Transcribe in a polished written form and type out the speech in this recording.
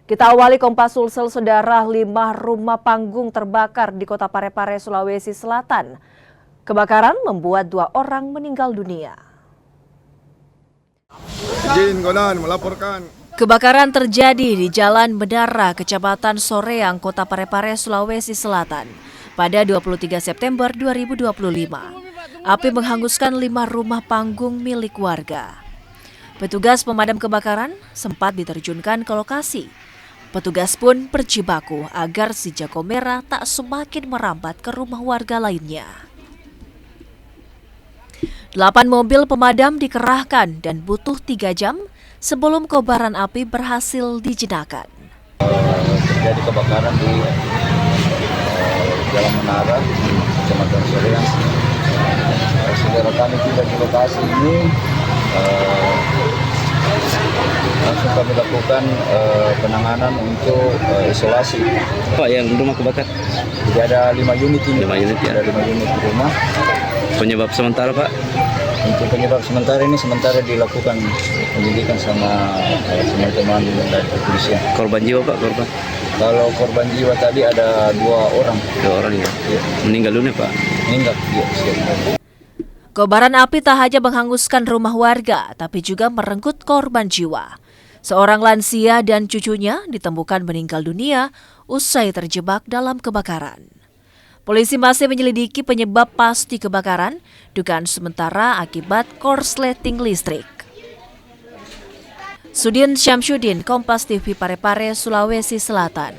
Kita awali Kompas Sulsel, saudara. 5 rumah panggung terbakar di Kota Parepare, Sulawesi Selatan. Kebakaran membuat 2 orang meninggal dunia. Izin Golan melaporkan. Kebakaran terjadi di Jalan Medara, Kecamatan Soreang, Kota Parepare, Sulawesi Selatan pada 23 September 2025. Api menghanguskan 5 rumah panggung milik warga. Petugas pemadam kebakaran sempat diterjunkan ke lokasi. Petugas pun berjibaku agar si jago merah tak semakin merambat ke rumah warga lainnya. 8 mobil pemadam dikerahkan dan butuh 3 jam sebelum kobaran api berhasil dijedakkan. Terjadi kebakaran di Jalan Menara, Kecamatan Soreang. Saudara kami tiba di lokasi ini, langsung kami lakukan penanganan untuk isolasi. Pak, yang rumah kebakar? Jadi ada 5 unit ini. 5 unit ya? Ada 5 unit di rumah. Penyebab sementara, Pak? Untuk penyebab sementara dilakukan penyelidikan sama teman-teman dari kepolisian. Korban jiwa, Pak? Korban? Kalau korban jiwa tadi ada 2 orang. 2 orang ya? Ya. Meninggal dunia, Pak? Meninggal, ya, siap. Kobaran api tak hanya menghanguskan rumah warga, tapi juga merenggut korban jiwa. Seorang lansia dan cucunya ditemukan meninggal dunia usai terjebak dalam kebakaran. Polisi masih menyelidiki penyebab pasti kebakaran, dugaan sementara akibat korsleting listrik. Sudin Syamsuddin, Kompas TV Parepare, Sulawesi Selatan.